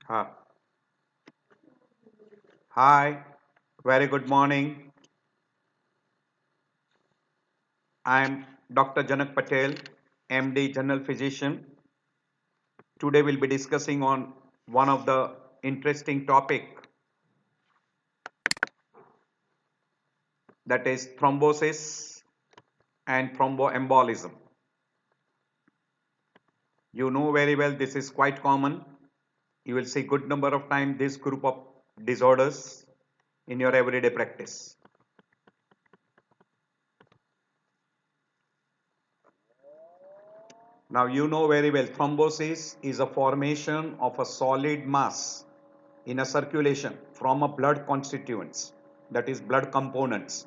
Uh, Hi, very good morning. I am Dr. Janak Patel, MD, General Physician. Today we'll be discussing on one of the interesting topic, that is thrombosis and thromboembolism. You know very well this is quite common. You will see good number of times this group of disorders in your everyday practice. Now you know very well thrombosis is a formation of a solid mass in a circulation from a blood constituents, that is blood components,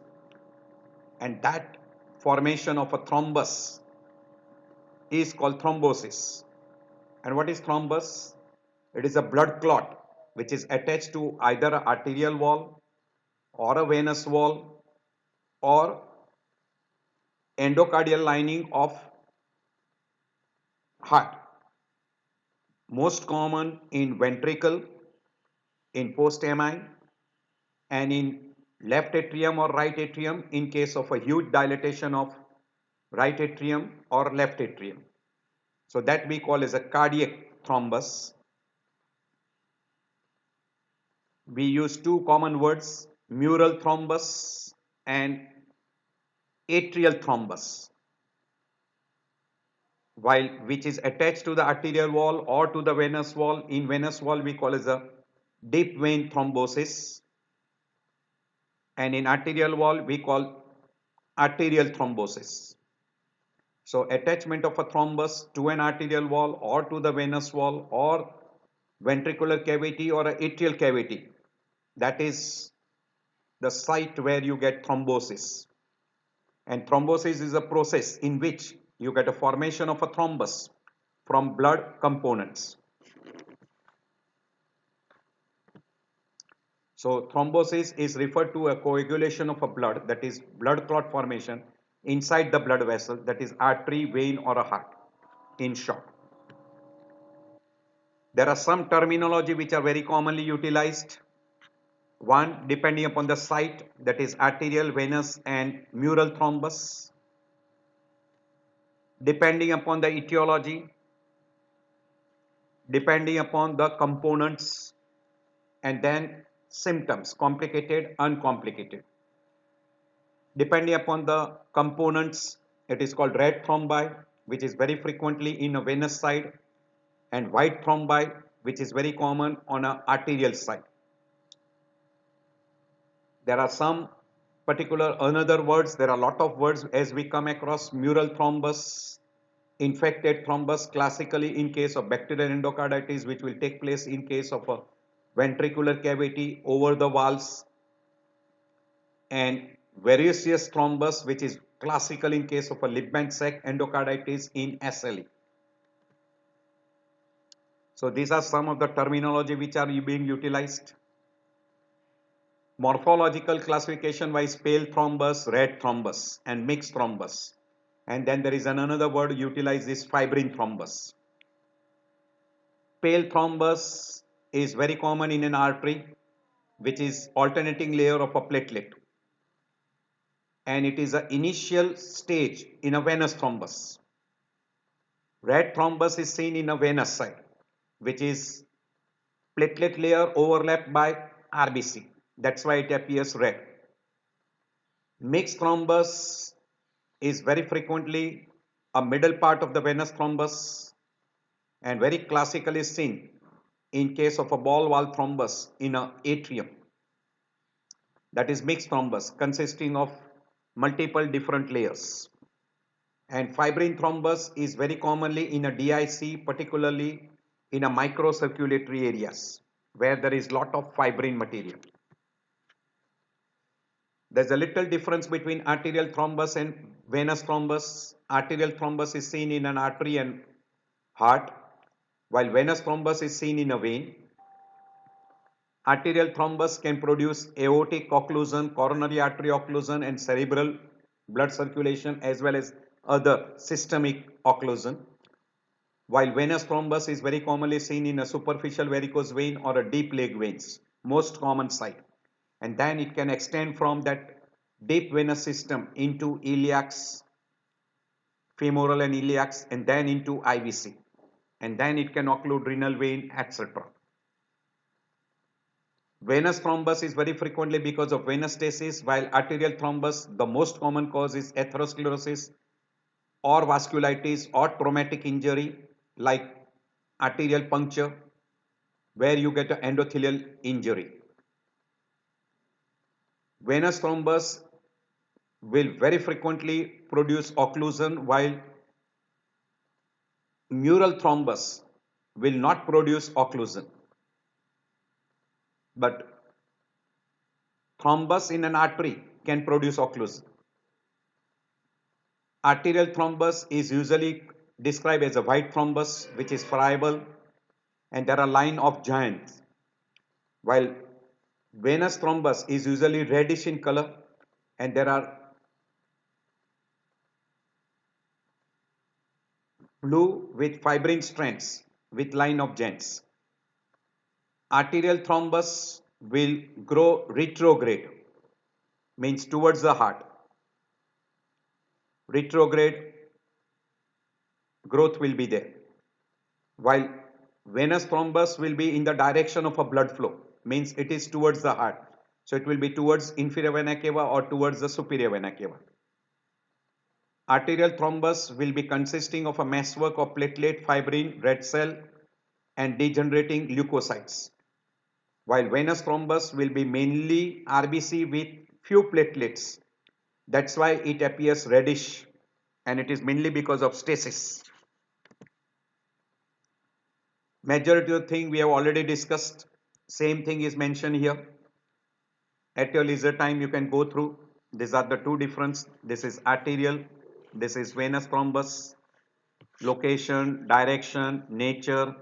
and that formation of a thrombus is called thrombosis. And what is thrombus? It is a blood clot which is attached to either an arterial wall or a venous wall or endocardial lining of heart. Most common in ventricle, in post-MI, and in left atrium or right atrium in case of a huge dilatation of right atrium or left atrium. So that we call as a cardiac thrombus. We use two common words, mural thrombus and atrial thrombus, while which is attached to the arterial wall or to the venous wall. In venous wall we call as a deep vein thrombosis, and in arterial wall we call arterial thrombosis. So attachment of a thrombus to an arterial wall or to the venous wall or ventricular cavity or a atrial cavity, that is the site where you get thrombosis. And thrombosis is a process in which you get a formation of a thrombus from blood components. So thrombosis is referred to a coagulation of a blood, that is blood clot formation inside the blood vessel, that is artery, vein or a heart in short. There are some terminology which are very commonly utilized. One, depending upon the site, that is arterial, venous and mural thrombus. Depending upon the etiology, depending upon the components, and then symptoms, complicated, uncomplicated. Depending upon the components, it is called red thrombi, which is very frequently in a venous side, and white thrombi, which is very common on an arterial side. There are some particular another words, there are a lot of words as we come across: mural thrombus, infected thrombus, classically in case of bacterial endocarditis, which will take place in case of a ventricular cavity over the valves, and variceous thrombus, which is classical in case of a Liebman sac endocarditis in SLE. So these are some of the terminology which are being utilized. Morphological classification wise: pale thrombus, red thrombus and mixed thrombus. And then there is another word utilized, is fibrin thrombus. Pale thrombus is very common in an artery, which is alternating layer of a platelet, and it is an initial stage in a venous thrombus. Red thrombus is seen in a venous side, which is platelet layer overlapped by RBC. That's why it appears red. Mixed thrombus is very frequently a middle part of the venous thrombus and very classically seen in case of a ball valve thrombus in an atrium. That is mixed thrombus consisting of multiple different layers. And fibrin thrombus is very commonly in a DIC, particularly in a microcirculatory areas where there is lot of fibrin material. There's a little difference between arterial thrombus and venous thrombus. Arterial thrombus is seen in an artery and heart, while venous thrombus is seen in a vein. Arterial thrombus can produce aortic occlusion, coronary artery occlusion and cerebral blood circulation, as well as other systemic occlusion. while venous thrombus is very commonly seen in a superficial varicose vein or a deep leg veins, most common site. And then it can extend from that deep venous system into iliacs, femoral and iliacs, and then into IVC. And then it can occlude renal vein, etc. Venous thrombus is very frequently because of venous stasis, while arterial thrombus, the most common cause is atherosclerosis or vasculitis or traumatic injury like arterial puncture, where you get an endothelial injury. Venous thrombus will very frequently produce occlusion, while mural thrombus will not produce occlusion. But thrombus in an artery can produce occlusion. Arterial thrombus is usually described as a white thrombus which is friable and there are line of joints, while venous thrombus is usually reddish in color and there are blue with fibrin strands with line of joints. Arterial thrombus will grow retrograde, means towards the heart. Retrograde growth will be there, while venous thrombus will be in the direction of a blood flow, means it is towards the heart. So it will be towards inferior vena cava or towards the superior vena cava. Arterial thrombus will be consisting of a meshwork of platelet, fibrin, red cell and degenerating leukocytes, while venous thrombus will be mainly RBC with few platelets. That's why it appears reddish and it is mainly because of stasis. Majority of the thing we have already discussed. Same thing is mentioned here. At your leisure time you can go through. These are the two difference. This is arterial, this is venous thrombus. Location, direction, nature,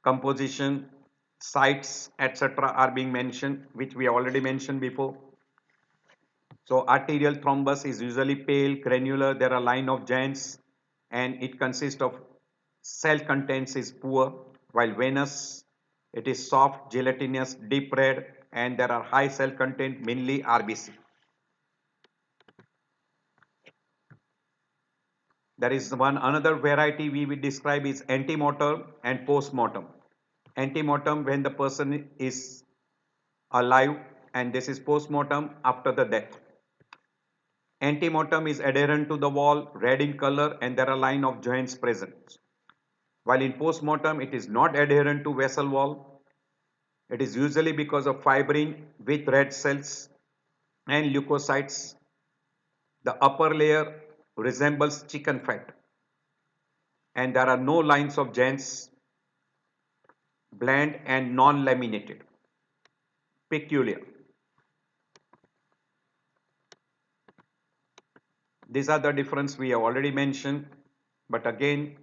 composition, sites, etc. are being mentioned, which we already mentioned before. So arterial thrombus is usually pale, granular, there are line of joints and it consists of cell contents is poor, while venous it is soft, gelatinous, deep red and there are high cell content, mainly RBC. There is one another variety we will describe is antemortem and postmortem. Antemortem when the person is alive and this is postmortem after the death. Antemortem is adherent to the wall, red in color and there are line of joints present. While in postmortem it is not adherent to vessel wall. It is usually because of fibrin with red cells and leukocytes. The upper layer resembles chicken fat and there are no lines of joints, bland and non-laminated. Peculiar. These are the difference we have already mentioned, but again,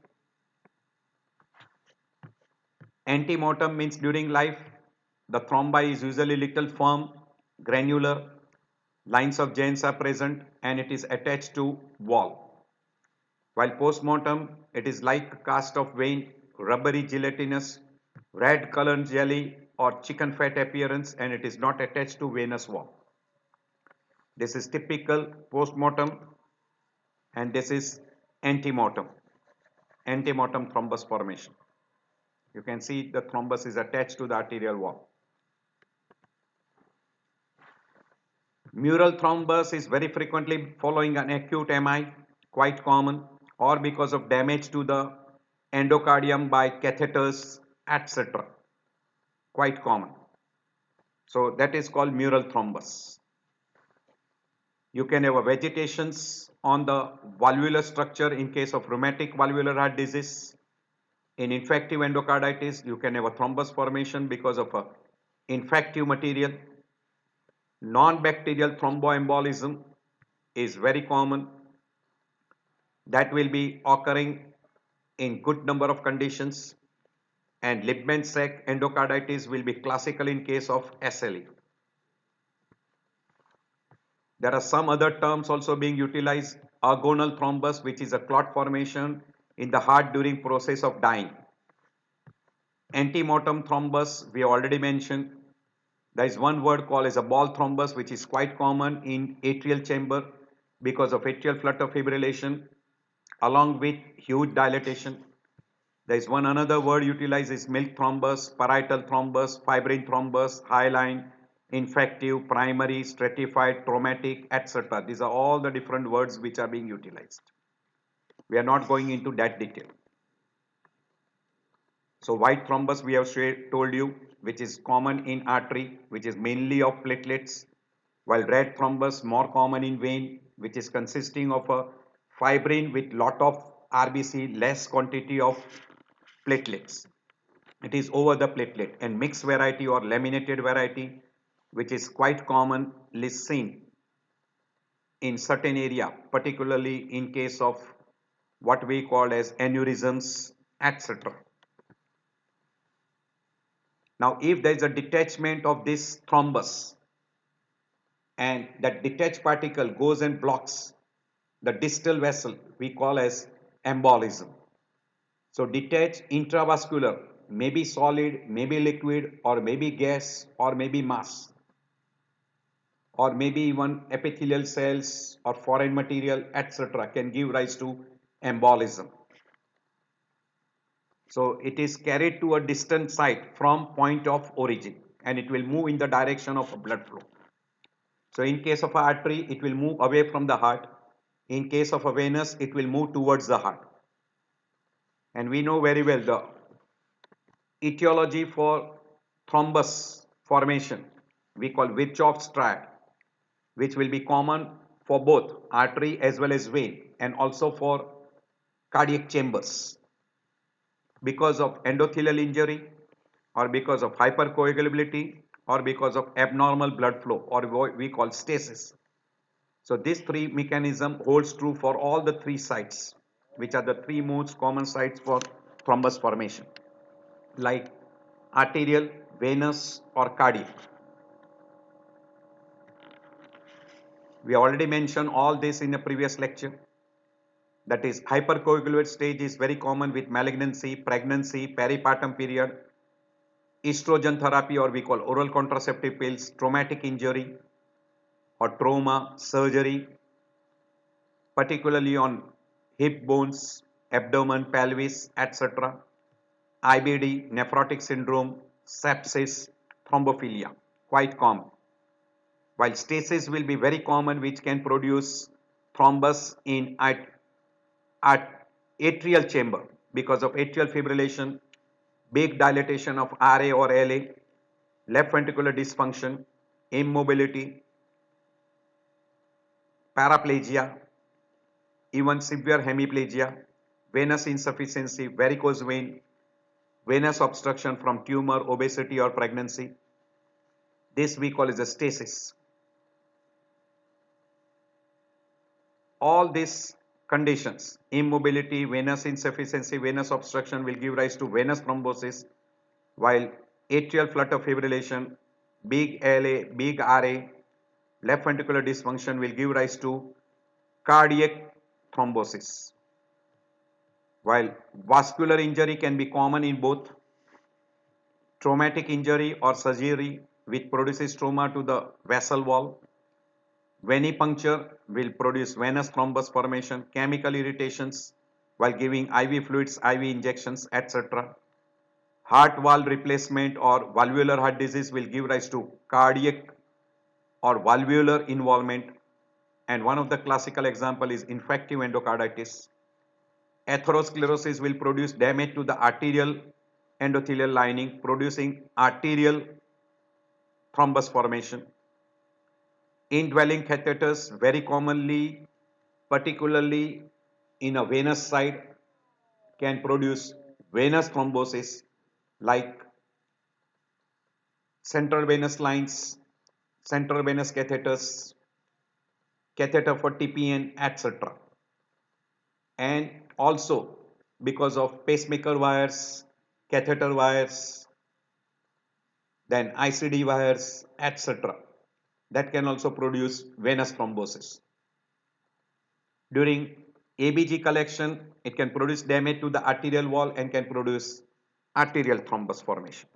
antemortem means during life. The thrombi is usually little firm, granular, lines of joints are present and it is attached to wall. While postmortem, it is like cast of vein, rubbery gelatinous, red colored jelly or chicken fat appearance and it is not attached to venous wall. This is typical postmortem and this is antemortem, antemortem thrombus formation. You can see the thrombus is attached to the arterial wall. Mural thrombus is very frequently following an acute MI, quite common, or because of damage to the endocardium by catheters, etc. Quite common. So that is called mural thrombus. You can have a vegetations on the valvular structure in case of rheumatic valvular heart disease. In infective endocarditis, you can have a thrombus formation because of a infective material. Non-bacterial thromboembolism is very common. That will be occurring in good number of conditions. And Liebman sac endocarditis will be classical in case of SLE. There are some other terms also being utilized. Agonal thrombus, which is a clot formation in the heart during process of dying. Antemortem thrombus, we already mentioned. There is one word called as a ball thrombus, which is quite common in atrial chamber because of atrial flutter fibrillation along with huge dilatation. There is one another word utilized is milk thrombus, parietal thrombus, fibrin thrombus, hyaline, infective, primary, stratified, traumatic, etc. These are all the different words which are being utilized. We are not going into that detail. So white thrombus we have told you, which is common in artery, which is mainly of platelets, while red thrombus more common in vein, which is consisting of a fibrin with lot of RBC, less quantity of platelets. It is over the platelet, and mixed variety or laminated variety, which is quite commonly seen in certain area, particularly in case of what we call as aneurysms, etc. Now, if there is a detachment of this thrombus and that detached particle goes and blocks the distal vessel, we call as embolism. So, detached intravascular may be solid, may be liquid, or maybe gas, or maybe mass, or maybe even epithelial cells or foreign material, etc. can give rise to embolism. So it is carried to a distant site from point of origin and it will move in the direction of blood flow. So in case of artery, it will move away from the heart. In case of a venous, it will move towards the heart. And we know very well the etiology for thrombus formation, we call Virchow's triad, which will be common for both artery as well as vein and also for cardiac chambers. Because of endothelial injury or because of hypercoagulability or because of abnormal blood flow or what we call stasis. So this three mechanism holds true for all the three sites, which are the three most common sites for thrombus formation, like arterial, venous or cardiac. We already mentioned all this in a previous lecture. That is, hypercoagulate stage is very common with malignancy, pregnancy, peripartum period, estrogen therapy or we call oral contraceptive pills, traumatic injury or trauma, surgery, particularly on hip bones, abdomen, pelvis, etc. IBD, nephrotic syndrome, sepsis, thrombophilia, quite common. While stasis will be very common, which can produce thrombus in atrial chamber because of atrial fibrillation, big dilatation of RA or LA, left ventricular dysfunction, immobility, paraplegia, even severe hemiplegia, venous insufficiency, varicose vein, venous obstruction from tumor, obesity or pregnancy. This we call as a stasis. All these conditions, immobility, venous insufficiency, venous obstruction will give rise to venous thrombosis, while atrial flutter fibrillation, big LA, big RA, left ventricular dysfunction will give rise to cardiac thrombosis. While vascular injury can be common in both traumatic injury or surgery which produces trauma to the vessel wall, venipuncture will produce venous thrombus formation, chemical irritations while giving IV fluids, IV injections, etc. Heart valve replacement or valvular heart disease will give rise to cardiac or valvular involvement, and one of the classical example is infective endocarditis. Atherosclerosis will produce damage to the arterial endothelial lining, producing arterial thrombus formation. Indwelling catheters very commonly, particularly in a venous side, can produce venous thrombosis like central venous lines, central venous catheters, catheter for TPN, etc. And also because of pacemaker wires, catheter wires, then ICD wires, etc. that can also produce venous thrombosis. During ABG collection, it can produce damage to the arterial wall and can produce arterial thrombus formation.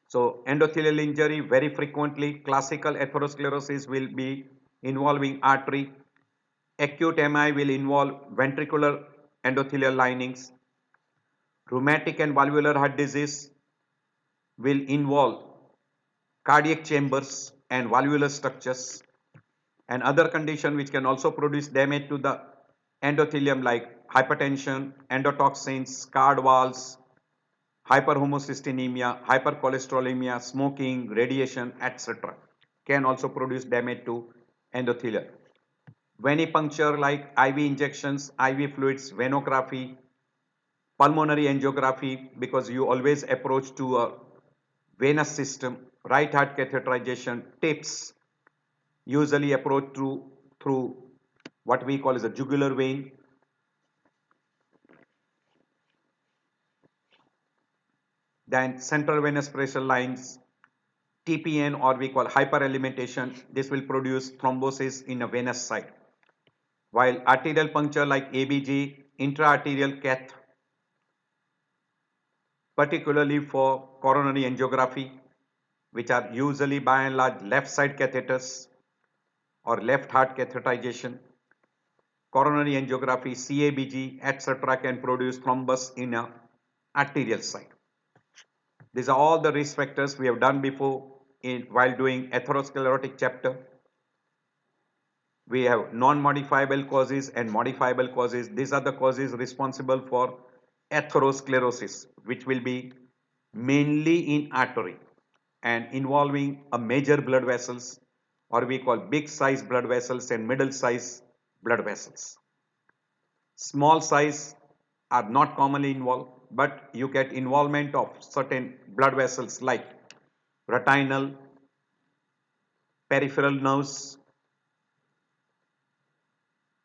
So endothelial injury very frequently, classical atherosclerosis will be involving artery. Acute MI will involve ventricular endothelial linings. Rheumatic and valvular heart disease will involve cardiac chambers and valvular structures. And other condition which can also produce damage to the endothelium like hypertension, endotoxins, scarred walls, hyperhomocystinemia, hypercholesterolemia, smoking, radiation, etc. can also produce damage to endothelium. Venipuncture like IV injections, IV fluids, venography, pulmonary angiography, because you always approach to a venous system, right heart catheterization, tips usually approach through what we call as a jugular vein. Then central venous pressure lines, TPN, or we call hyperalimentation, this will produce thrombosis in a venous site. While arterial puncture like ABG, intra-arterial cath, particularly for coronary angiography, which are usually by and large left side catheters or left heart catheterization, coronary angiography, CABG, etc. can produce thrombus in a arterial site. These are all the risk factors we have done before while doing atherosclerotic chapter. We have non-modifiable causes and modifiable causes. These are the causes responsible for atherosclerosis, which will be mainly in artery and involving a major blood vessels, or we call big size blood vessels and middle size blood vessels. Small size are not commonly involved, but you get involvement of certain blood vessels like retinal, peripheral nerves,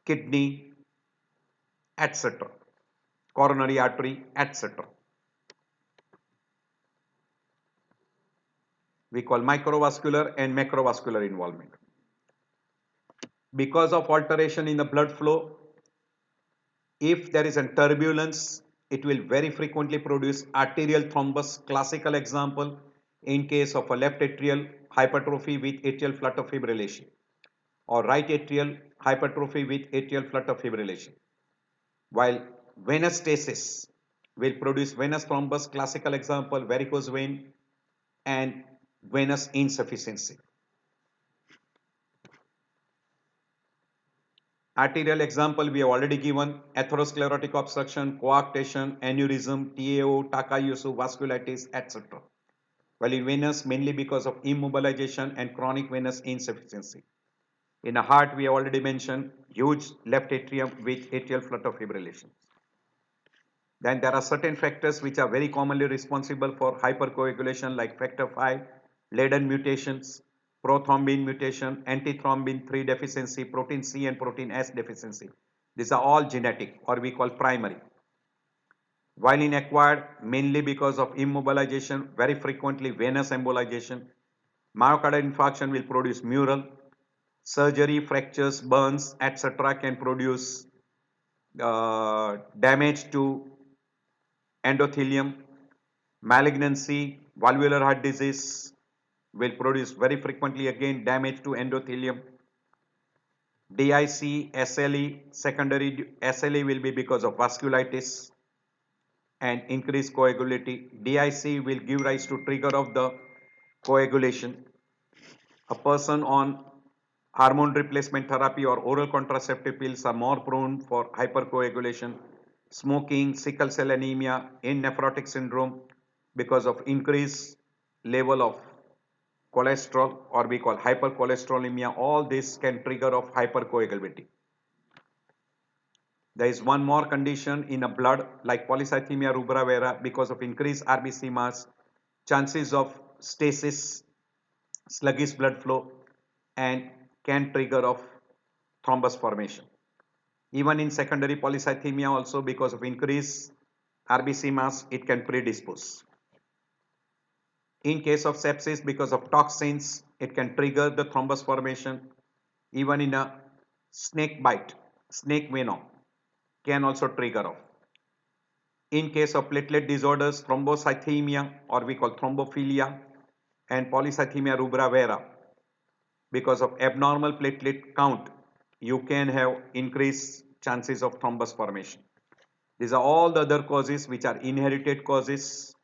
kidney, etc., coronary artery, etc. We call microvascular and macrovascular involvement. Because of alteration in the blood flow, if there is a turbulence, it will very frequently produce arterial thrombus. Classical example in case of a left atrial hypertrophy with atrial flutter fibrillation, or right atrial hypertrophy with atrial flutter fibrillation. While venous stasis will produce venous thrombus, classical example varicose vein and venous insufficiency. Arterial example we have already given: atherosclerotic obstruction, coarctation, aneurysm, TAO, Takayusu, vasculitis, etc. While in venous, mainly because of immobilization and chronic venous insufficiency. In a heart, we have already mentioned huge left atrium with atrial flutter fibrillation. Then there are certain factors which are very commonly responsible for hypercoagulation like factor V, Leiden mutations, prothrombin mutation, antithrombin 3 deficiency, protein C and protein S deficiency. These are all genetic, or we call primary. While in acquired, mainly because of immobilization, very frequently venous embolization. Myocardial infarction will produce mural. Surgery, fractures, burns, etc. can produce damage to endothelium. Malignancy, valvular heart disease will produce very frequently again damage to endothelium. DIC, SLE, secondary SLE will be because of vasculitis and increased coagulability. DIC will give rise to trigger of the coagulation. A person on hormone replacement therapy or oral contraceptive pills are more prone for hypercoagulation. Smoking, sickle cell anemia, in nephrotic syndrome because of increased level of cholesterol, or we call hypercholesterolemia. All this can trigger of hypercoagulability. There is one more condition in a blood like polycythemia rubra vera because of increased RBC mass, chances of stasis, sluggish blood flow, and can trigger of thrombus formation. Even in secondary polycythemia also, because of increased RBC mass, it can predispose. In case of sepsis, because of toxins, it can trigger the thrombus formation. Even in a snake bite, snake venom can also trigger off. In case of platelet disorders, thrombocythemia or we call thrombophilia and polycythemia rubra vera, because of abnormal platelet count, you can have increased chances of thrombus formation. These are all the other causes which are inherited causes,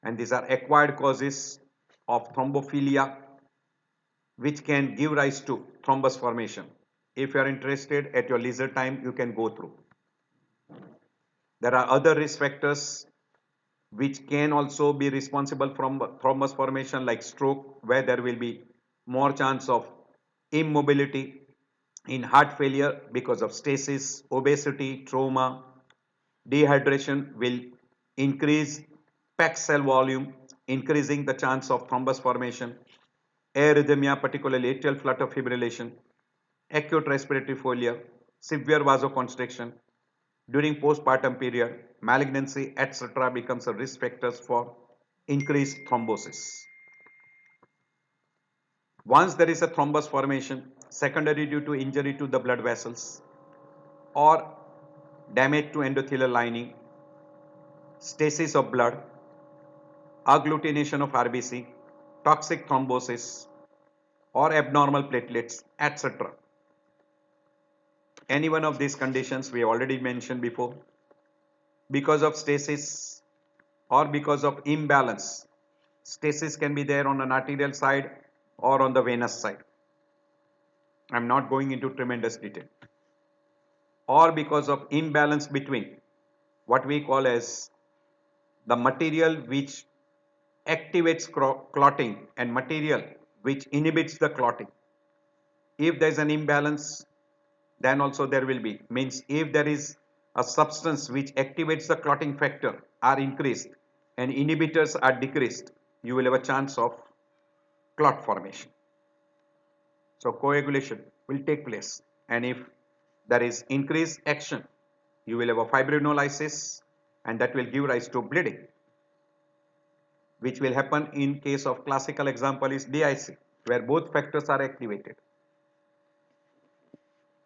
and these are acquired causes of thrombophilia which can give rise to thrombus formation. If you are interested, at your leisure time you can go through. There are other risk factors which can also be responsible from thrombus formation, like stroke, where there will be more chance of immobility, in heart failure because of stasis, obesity, trauma. Dehydration will increase PEC cell volume, increasing the chance of thrombus formation. Arrhythmia, particularly atrial flutter fibrillation, acute respiratory failure, severe vasoconstriction during postpartum period, malignancy, etc. becomes a risk factors for increased thrombosis. Once there is a thrombus formation, secondary due to injury to the blood vessels or damage to endothelial lining, stasis of blood, agglutination of RBC, toxic thrombosis, or abnormal platelets, etc. Any one of these conditions we already mentioned before, because of stasis or because of imbalance. Stasis can be there on an arterial side or on the venous side. I am not going into tremendous detail. Or because of imbalance between what we call as the material which activates clotting and material which inhibits the clotting. If there is an imbalance, then also there will be, means if there is a substance which activates the clotting factor are increased and inhibitors are decreased, you will have a chance of clot formation. So coagulation will take place, and if there is increased action, you will have a fibrinolysis, and that will give rise to bleeding, which will happen in case of classical example is DIC, where both factors are activated.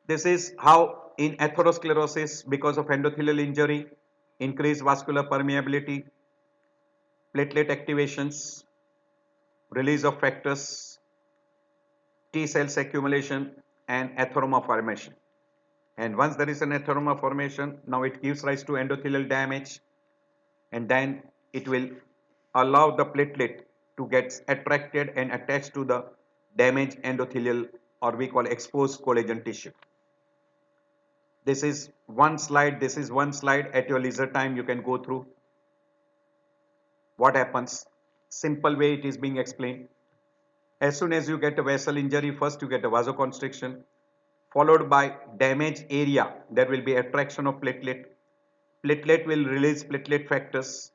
This is how in atherosclerosis, because of endothelial injury, increased vascular permeability, platelet activations, release of factors, T cells accumulation, and atheroma formation. And once there is an atheroma formation, now it gives rise to endothelial damage, and then it will allow the platelet to get attracted and attached to the damaged endothelial, or we call exposed collagen tissue. This is one slide. This is one slide. At your leisure time, you can go through what happens. Simple way it is being explained. As soon as you get a vessel injury, first you get a vasoconstriction, followed by damaged area. There will be attraction of platelet. Platelet will release platelet factors,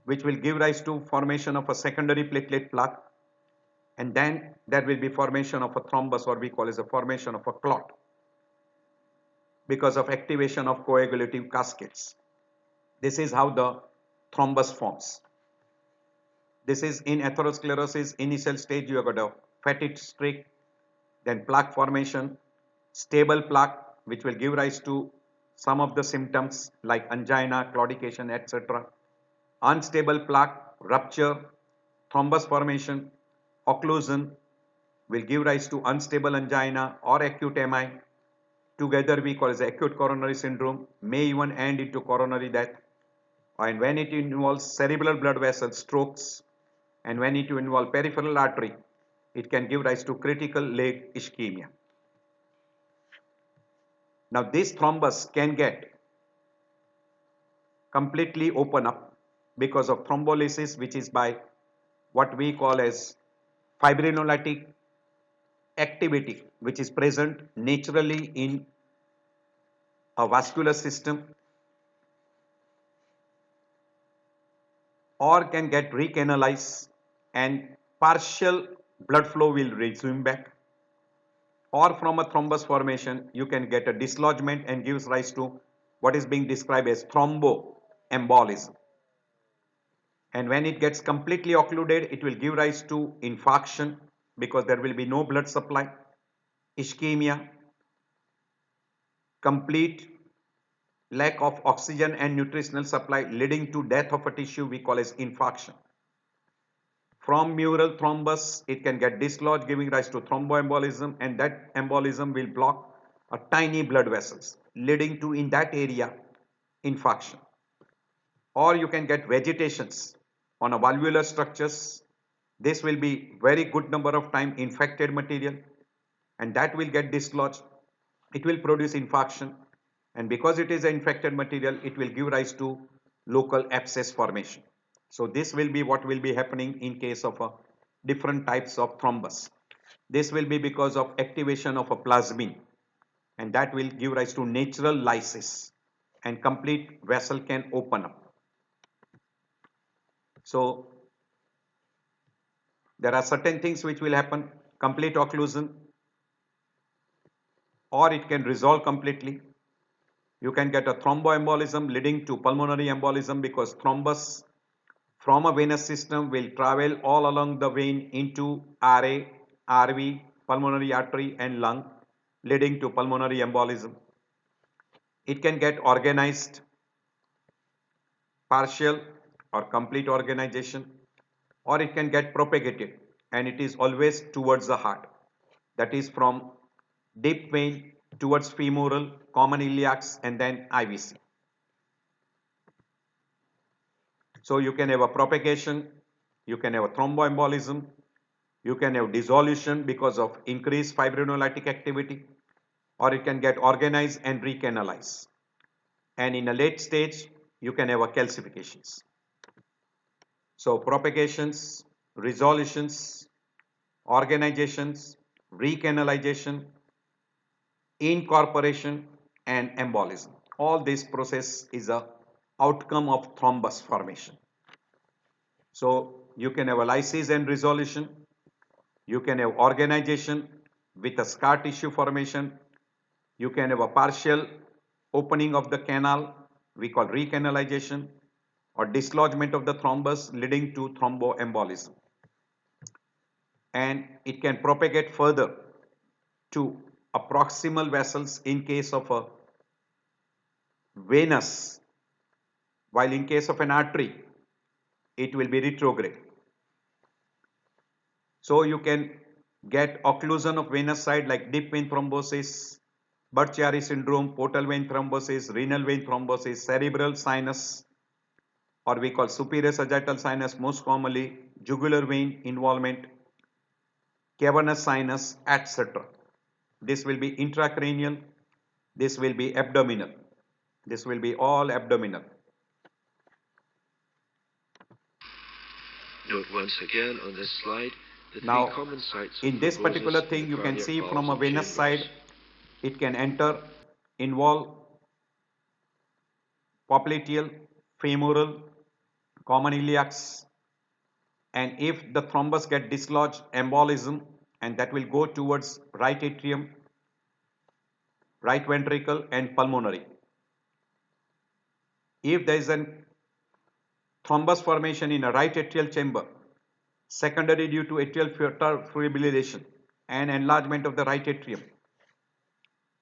which will give rise to formation of a secondary platelet plaque, and then there will be formation of a thrombus, or we call as a formation of a clot, because of activation of coagulative cascades. This is how the thrombus forms. This is in atherosclerosis initial stage. You have got a fatty streak, then plaque formation, stable plaque which will give rise to some of the symptoms like angina, claudication, etc. Unstable plaque, rupture, thrombus formation, occlusion will give rise to unstable angina or acute MI. Together we call as acute coronary syndrome, may even end into coronary death. And when it involves cerebral blood vessels, strokes, and when it involves peripheral artery, it can give rise to critical leg ischemia. Now this thrombus can get completely open up because of thrombolysis, which is by what we call as fibrinolytic activity, which is present naturally in a vascular system, or can get recanalized and partial blood flow will resume back, or from a thrombus formation you can get a dislodgement and gives rise to what is being described as thromboembolism. And when it gets completely occluded, it will give rise to infarction because there will be no blood supply, ischemia, complete lack of oxygen and nutritional supply leading to death of a tissue we call as infarction. From mural thrombus, it can get dislodged, giving rise to thromboembolism, and that embolism will block a tiny blood vessels, leading to, in that area, infarction. Or you can get vegetations on a valvular structures. This will be very good number of time infected material, and that will get dislodged. It will produce infarction, and because it is an infected material, it will give rise to local abscess formation. So this will be what will be happening in case of a different types of thrombus. This will be because of activation of a plasmin, and that will give rise to natural lysis, and complete vessel can open up. So there are certain things which will happen: complete occlusion, or it can resolve completely. You can get a thromboembolism leading to pulmonary embolism, because thrombus from a venous system will travel all along the vein into RA, RV, pulmonary artery and lung, leading to pulmonary embolism. It can get organized, partial or complete organization, or it can get propagated, and it is always towards the heart. That is from deep vein towards femoral, common iliacs, and then IVC. So you can have a propagation, you can have a thromboembolism, you can have dissolution because of increased fibrinolytic activity, or it can get organized and recanalize. And in a late stage, you can have a calcifications. So propagations, resolutions, organizations, recanalization, incorporation, and embolism. All this process is a outcome of thrombus formation. So you can have a lysis and resolution, you can have organization with a scar tissue formation, you can have a partial opening of the canal, we call recanalization, or dislodgement of the thrombus leading to thromboembolism. And it can propagate further to a proximal vessels in case of a venous, while in case of an artery, it will be retrograde. So you can get occlusion of venous side like deep vein thrombosis, Budd-Chiari syndrome, portal vein thrombosis, renal vein thrombosis, cerebral sinus, or we call superior sagittal sinus most commonly, jugular vein involvement, cavernous sinus, etc. This will be intracranial, this will be abdominal, this will be all abdominal. Note once again on this slide the Now, three common sites of in this particular thrombosis thing, in the you can cardiac see valves from a and venous chambers. side, it can enter, involve popliteal, femoral, common iliacs, and if the thrombus get dislodged, embolism, and that will go towards right atrium, right ventricle, and pulmonary. If there is a thrombus formation in a right atrial chamber, secondary due to atrial fibrillation and enlargement of the right atrium,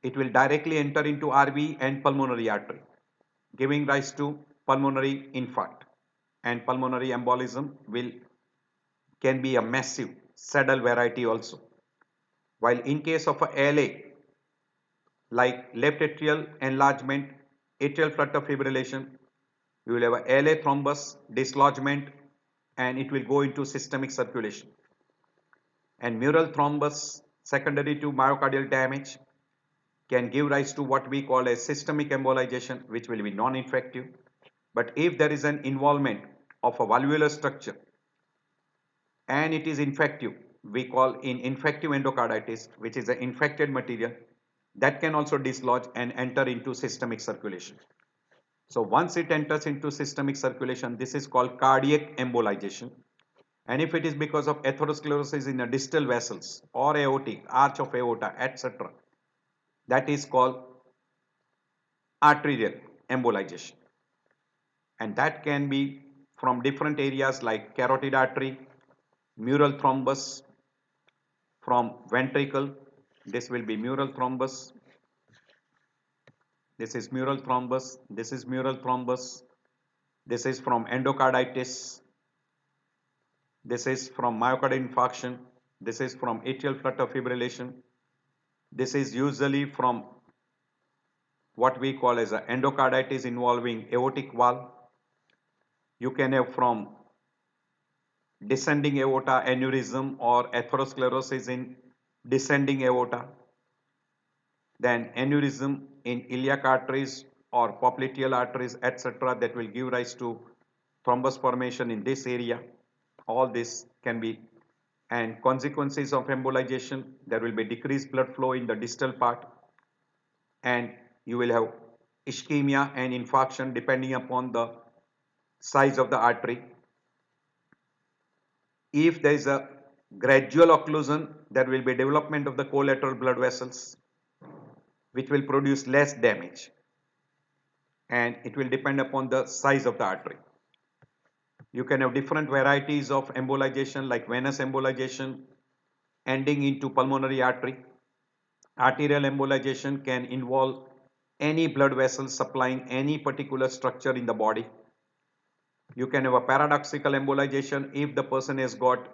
it will directly enter into RV and pulmonary artery, giving rise to pulmonary infarct, and pulmonary embolism can be a massive saddle variety also. While in case of a ALA, like left atrial enlargement, atrial flutter fibrillation, you will have a ALA thrombus dislodgement, and it will go into systemic circulation. And mural thrombus secondary to myocardial damage can give rise to what we call a systemic embolization, which will be non-infective. But if there is an involvement of a valvular structure and it is infective, we call in infective endocarditis, which is an infected material, that can also dislodge and enter into systemic circulation. So once it enters into systemic circulation, this is called cardiac embolization. And if it is because of atherosclerosis in the distal vessels or aortic, arch of aorta, etc., that is called arterial embolization. And that can be from different areas like carotid artery, mural thrombus, from ventricle, this will be mural thrombus, This is mural thrombus. This is mural thrombus. This is from endocarditis. This is from myocardial infarction. This is from atrial flutter fibrillation. This is usually from what we call as endocarditis involving aortic valve. You can have from descending aorta aneurysm or atherosclerosis in descending aorta. Then aneurysm in iliac arteries or popliteal arteries, etc., that will give rise to thrombus formation in this area. All this can be, and consequences of embolization, there will be decreased blood flow in the distal part, and you will have ischemia and infarction depending upon the size of the artery. If there is a gradual occlusion, there will be development of the collateral blood vessels, which will produce less damage, and it will depend upon the size of the artery. You can have different varieties of embolization like venous embolization ending into pulmonary artery. Arterial embolization can involve any blood vessel supplying any particular structure in the body. You can have a paradoxical embolization if the person has got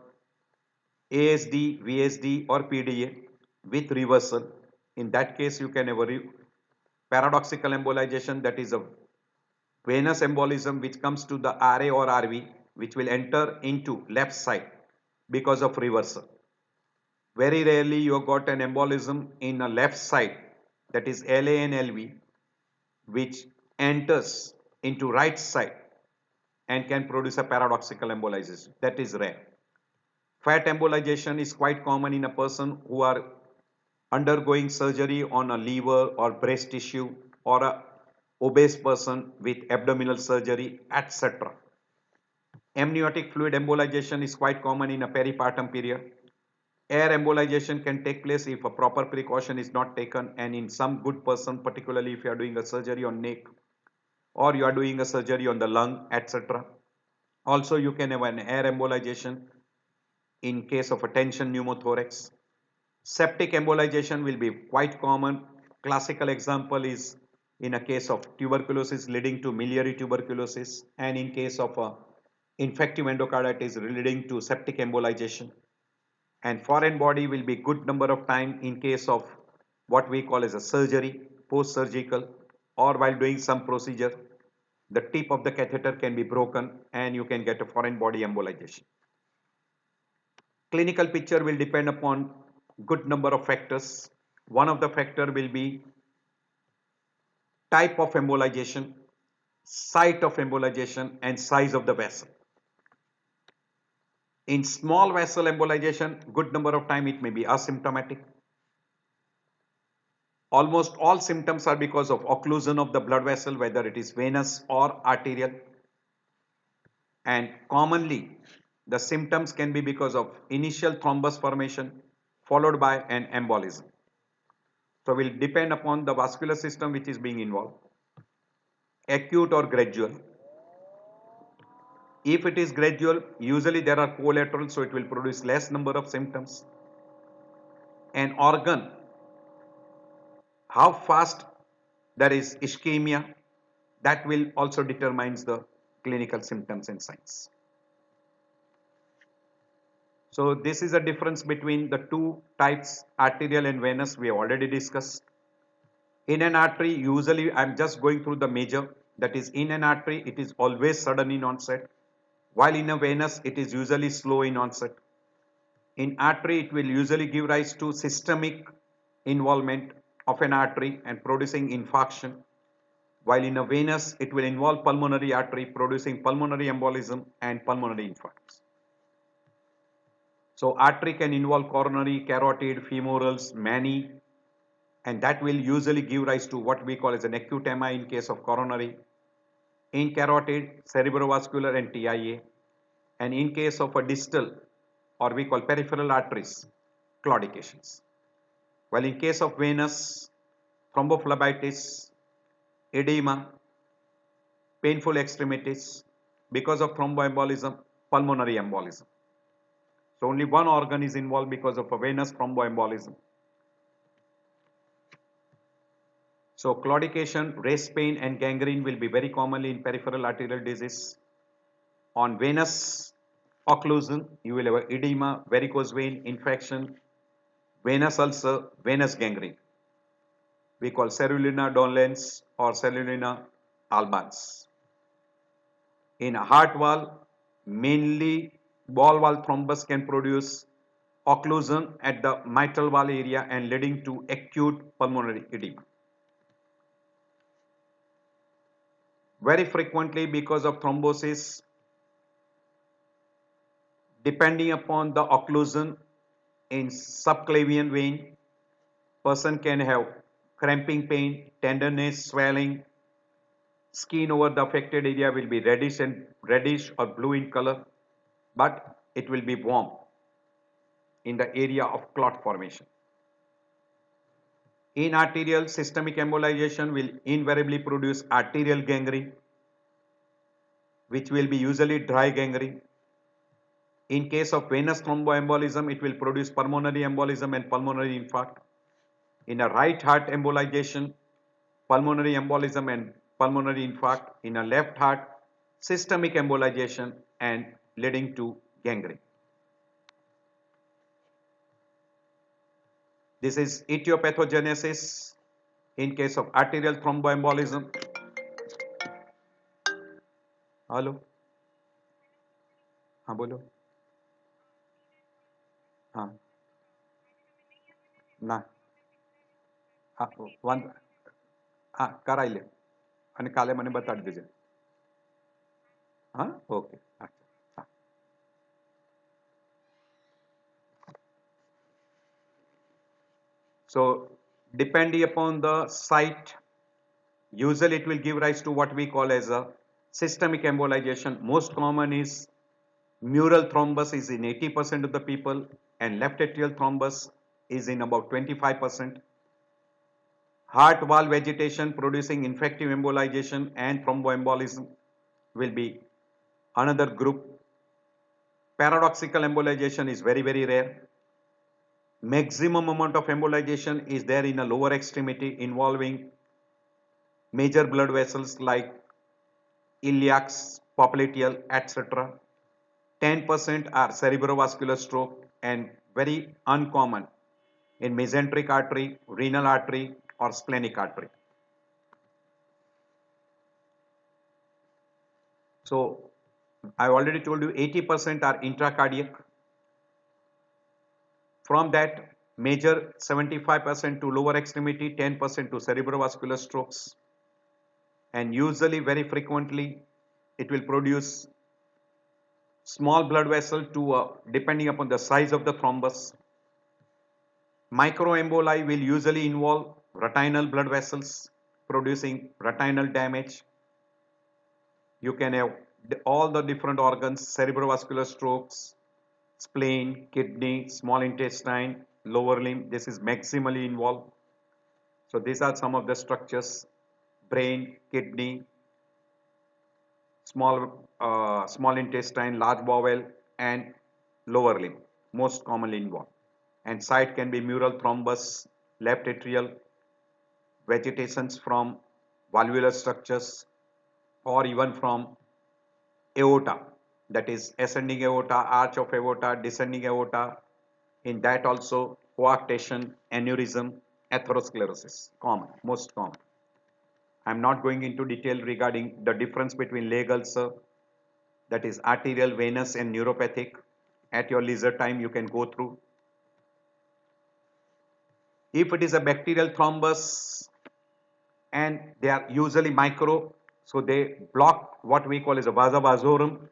ASD, VSD or PDA with reversal. In that case, you can have a paradoxical embolization, that is a venous embolism which comes to the RA or RV, which will enter into left side because of reversal. Very rarely you have got an embolism in a left side, that is LA and LV, which enters into right side and can produce a paradoxical embolization. That is rare. Fat embolization is quite common in a person who are undergoing surgery on a liver or breast tissue, or a obese person with abdominal surgery, etc. Amniotic fluid embolization is quite common in a peripartum period. Air embolization can take place if a proper precaution is not taken, and in some good person, particularly if you are doing a surgery on neck or you are doing a surgery on the lung, etc. Also, you can have an air embolization in case of a tension pneumothorax. Septic embolization will be quite common. Classical example is in a case of tuberculosis leading to miliary tuberculosis, and in case of infective endocarditis leading to septic embolization. And foreign body will be good number of time in case of what we call as a surgery, post-surgical, or while doing some procedure, the tip of the catheter can be broken and you can get a foreign body embolization. Clinical picture will depend upon good number of factors. One of the factor will be type of embolization, site of embolization, and size of the vessel. In small vessel embolization, good number of time it may be asymptomatic. Almost all symptoms are because of occlusion of the blood vessel, whether it is venous or arterial. And commonly, the symptoms can be because of initial thrombus formation followed by an embolism. So, will depend upon the vascular system which is being involved, acute or gradual. If it is gradual, usually there are collateral, so it will produce less number of symptoms. An organ, how fast there is ischemia, that will also determines the clinical symptoms and signs. So this is a difference between the two types, arterial and venous, we have already discussed. In an artery, usually I am just going through the major, that is in an artery it is always sudden in onset, while in a venous it is usually slow in onset. In artery it will usually give rise to systemic involvement of an artery and producing infarction, while in a venous it will involve pulmonary artery producing pulmonary embolism and pulmonary infarcts. So artery can involve coronary, carotid, femorals, many, and that will usually give rise to what we call as an acute MI in case of coronary, in carotid, cerebrovascular and TIA, and in case of a distal or we call peripheral arteries, claudications. While in case of venous, thrombophlebitis, edema, painful extremities, because of thromboembolism, pulmonary embolism. So only one organ is involved because of a venous thromboembolism. So claudication, raised pain and gangrene will be very commonly in peripheral arterial disease. On venous occlusion, you will have edema, varicose vein, infection, venous ulcer, venous gangrene. We call cerulina dolens or cerulina albans. In a heart valve, mainly ball valve thrombus can produce occlusion at the mitral valve area and leading to acute pulmonary edema. Very frequently, because of thrombosis, depending upon the occlusion in subclavian vein, person can have cramping pain, tenderness, swelling. Skin over the affected area will be reddish or blue in color, but it will be warm in the area of clot formation. In arterial, systemic embolization will invariably produce arterial gangrene, which will be usually dry gangrene. In case of venous thromboembolism, it will produce pulmonary embolism and pulmonary infarct. In a right heart embolization, pulmonary embolism and pulmonary infarct. In a left heart, systemic embolization and leading to gangrene. This is etiopathogenesis in case of arterial thromboembolism. Hello? हाँ बोलो. हाँ ना હા વાંધો હા કરાવી લે અને કાલે મને બતાડી દેજે. હા okay. So depending upon the site, usually it will give rise to what we call as a systemic embolization. Most common is mural thrombus is in 80% of the people and left atrial thrombus is in about 25%. Heart valve agitation producing infective embolization and thromboembolism will be another group. Paradoxical embolization is very, very rare. Maximum amount of embolization is there in a lower extremity involving major blood vessels like iliacs, popliteal, etc. 10% are cerebrovascular stroke and very uncommon in mesenteric artery, renal artery or splenic artery. So I already told you 80% are intracardiac. From that, major 75% to lower extremity, 10% to cerebrovascular strokes. And usually, very frequently, it will produce small blood vessel to depending upon the size of the thrombus. Microemboli will usually involve retinal blood vessels producing retinal damage. You can have all the different organs, cerebrovascular strokes, spleen, kidney, small intestine, lower limb. This is maximally involved. So these are some of the structures: brain, kidney, small intestine, large bowel, and lower limb, most commonly involved. And site can be mural thrombus, left atrial, vegetations from valvular structures, or even from aorta, that is ascending aorta, arch of aorta, descending aorta. In that also coarctation, aneurysm, atherosclerosis, common, most common. I am not going into detail regarding the difference between leg ulcer, that is arterial, venous and neuropathic. At your leisure time you can go through. If it is a bacterial thrombus and they are usually micro, so they block what we call as a vasa vasorum,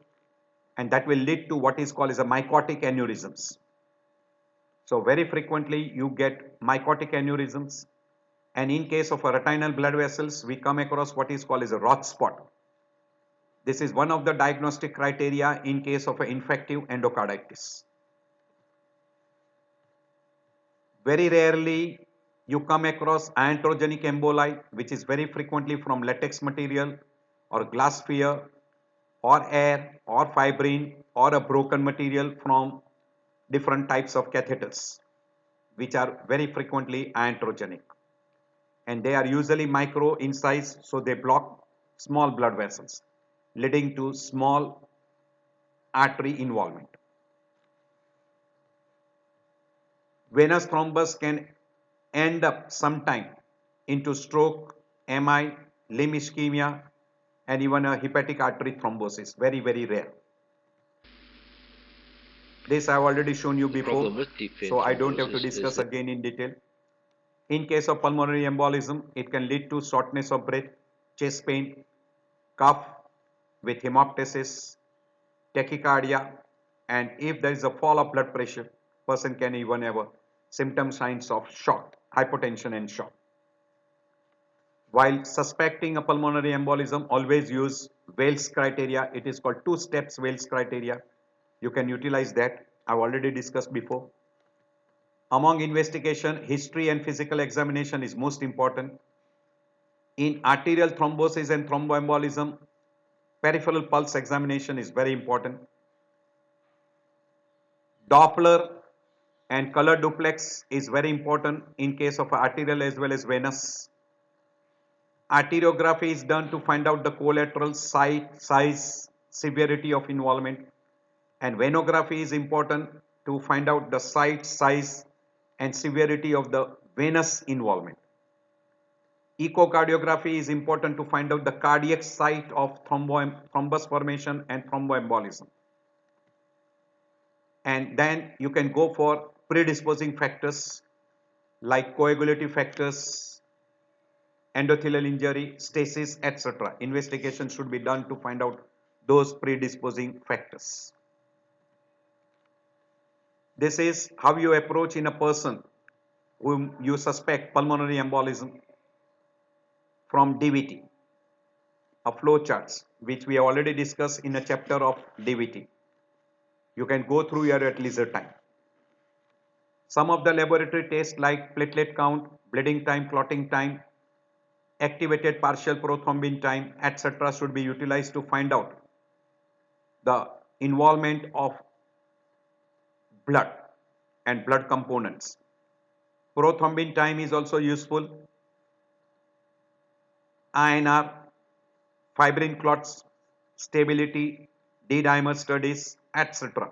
and that will lead to what is called as a mycotic aneurysms. So very frequently you get mycotic aneurysms, and in case of a retinal blood vessels we come across what is called as a Roth spot. This is one of the diagnostic criteria in case of an infective endocarditis. Very rarely you come across iatrogenic emboli, which is very frequently from latex material or glass sphere or air or fibrin or a broken material from different types of catheters, which are very frequently iatrogenic. and they are usually micro in size, so they block small blood vessels, leading to small artery involvement. Venous thrombus can end up sometime into stroke, MI, limb ischemia, and even a hepatic artery thrombosis. Very, very rare. This I have already shown you before, Problem with deep vein so I don't have to thrombosis is discuss that again in detail. In case of pulmonary embolism, it can lead to shortness of breath, chest pain, cough with hemoptysis, tachycardia, and if there is a fall of blood pressure, person can even have a symptom signs of shock, hypotension and shock. While suspecting a pulmonary embolism, always use Wales criteria. It is called 2 steps Wales criteria. You can utilize that. I've already discussed before. Among investigation, history and physical examination is most important. In arterial thrombosis and thromboembolism, peripheral pulse examination is very important. Doppler and color duplex is very important in case of arterial as well as venous. Arteriography is done to find out the collateral site, size, severity of involvement, and venography is important to find out the site, size, and severity of the venous involvement. Echocardiography is important to find out the cardiac site of thrombus formation and thromboembolism. And then you can go for predisposing factors like coagulative factors, endothelial injury, stasis, etc. Investigation should be done to find out those predisposing factors. This is how you approach in a person whom you suspect pulmonary embolism from DVT, a flow charts which we have already discussed in a chapter of DVT. You can go through here at leisure time. Some of the laboratory tests like platelet count, bleeding time, clotting time, activated partial prothrombin time, etc. should be utilized to find out the involvement of blood and blood components. Prothrombin time is also useful. INR, fibrin clots, stability, D-dimer studies, etc.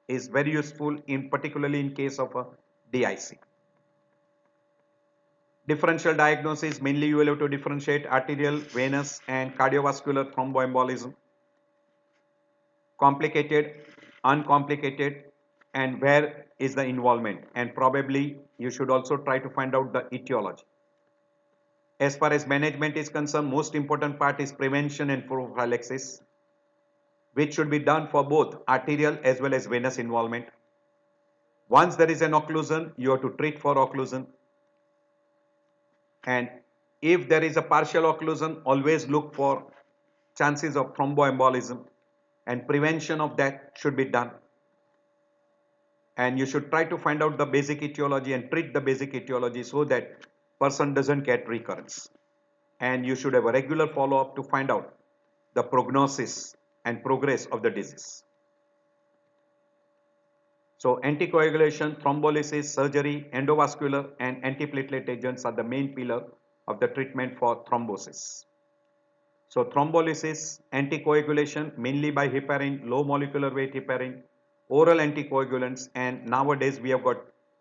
is very useful in particularly in case of a DIC. Differential diagnosis, mainly you will have to differentiate arterial, venous and cardiovascular thromboembolism. Complicated, uncomplicated, and where is the involvement, and probably you should also try to find out the etiology. As far as management is concerned, most important part is prevention and prophylaxis, which should be done for both arterial as well as venous involvement. Once there is an occlusion, you have to treat for occlusion, and if there is a partial occlusion, always look for chances of thromboembolism, and prevention of that should be done. And you should try to find out the basic etiology and treat the basic etiology so that person doesn't get recurrence. And you should have a regular follow-up to find out the prognosis and progress of the disease. So anticoagulation, thrombolysis, surgery, endovascular and antiplatelet agents are the main pillar of the treatment for thrombosis. So thrombolysis, anticoagulation mainly by heparin, low molecular weight heparin, oral anticoagulants, and nowadays we have got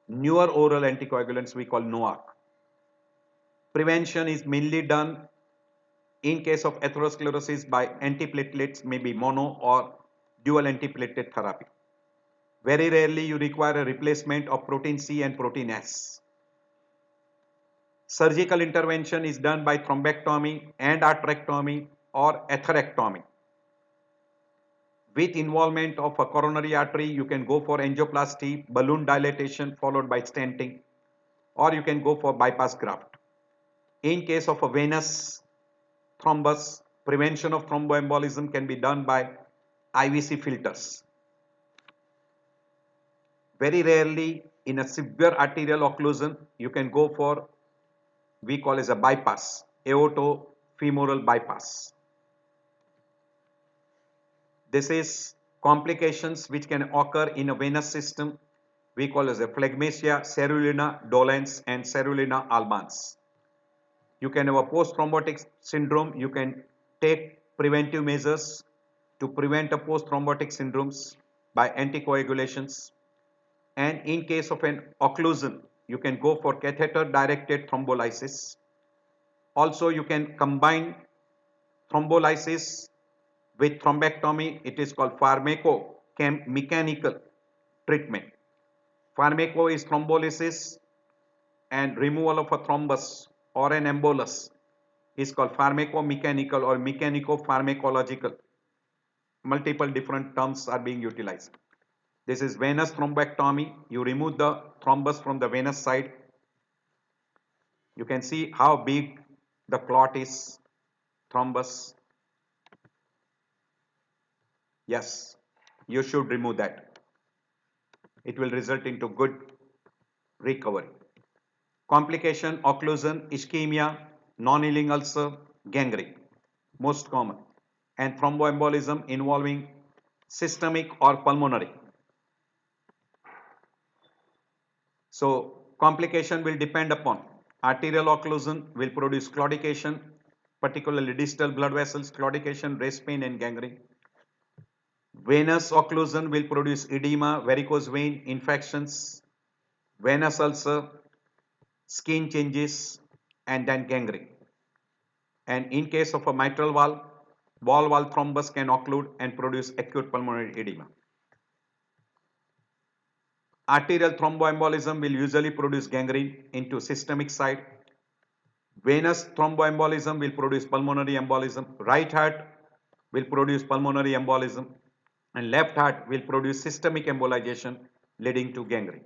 newer oral anticoagulants we call NOAC. Prevention is mainly done in case of atherosclerosis by antiplatelets, maybe mono or dual antiplatelet therapy. Very rarely you require a replacement of protein C and protein S. Surgical intervention is done by thrombectomy and arterectomy or atherectomy. With involvement of a coronary artery, you can go for angioplasty, balloon dilatation followed by stenting, or you can go for bypass graft. In case of a venous thrombus, prevention of thromboembolism can be done by IVC filters. Very rarely in a severe arterial occlusion, you can go for we call as a bypass, aortofemoral bypass. This is complications which can occur in a venous system. We call as a phlegmasia, cerulina dolens and cerulina albans. You can have a post-thrombotic syndrome. You can take preventive measures to prevent a post-thrombotic syndromes by anticoagulations. And in case of an occlusion, you can go for catheter-directed thrombolysis. Also, you can combine thrombolysis with thrombectomy. It is called pharmacomechanical treatment. Pharmaco is thrombolysis and removal of a thrombus or an embolus is called pharmacomechanical or mechanico-pharmacological. Multiple different terms are being utilized. This is venous thrombectomy. You remove the thrombus from the venous side. You can see how big the clot is, thrombus. Yes, you should remove that. It will result into good recovery. Complication, occlusion, ischemia, non-healing ulcer, gangrene, most common. And thromboembolism involving systemic or pulmonary. So complication will depend upon arterial occlusion will produce claudication, particularly distal blood vessels, claudication, raised pain and gangrene. Venous occlusion will produce edema, varicose vein, infections, venous ulcer, skin changes and then gangrene. And in case of a mitral valve, wall thrombus can occlude and produce acute pulmonary edema. Arterial thromboembolism will usually produce gangrene into systemic side. Venous thromboembolism will produce pulmonary embolism. Right heart will produce pulmonary embolism and left heart will produce systemic embolization leading to gangrene.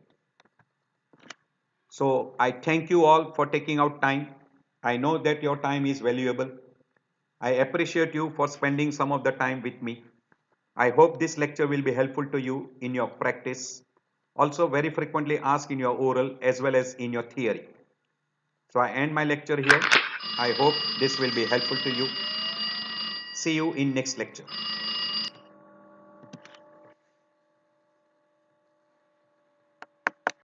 So I thank you all for taking out time. I know that your time is valuable. I appreciate you for spending some of the time with me. I hope this lecture will be helpful to you in your practice. Also very frequently ask in your oral as well as in your theory. So I end my lecture here. I hope this will be helpful to you. See you in next lecture.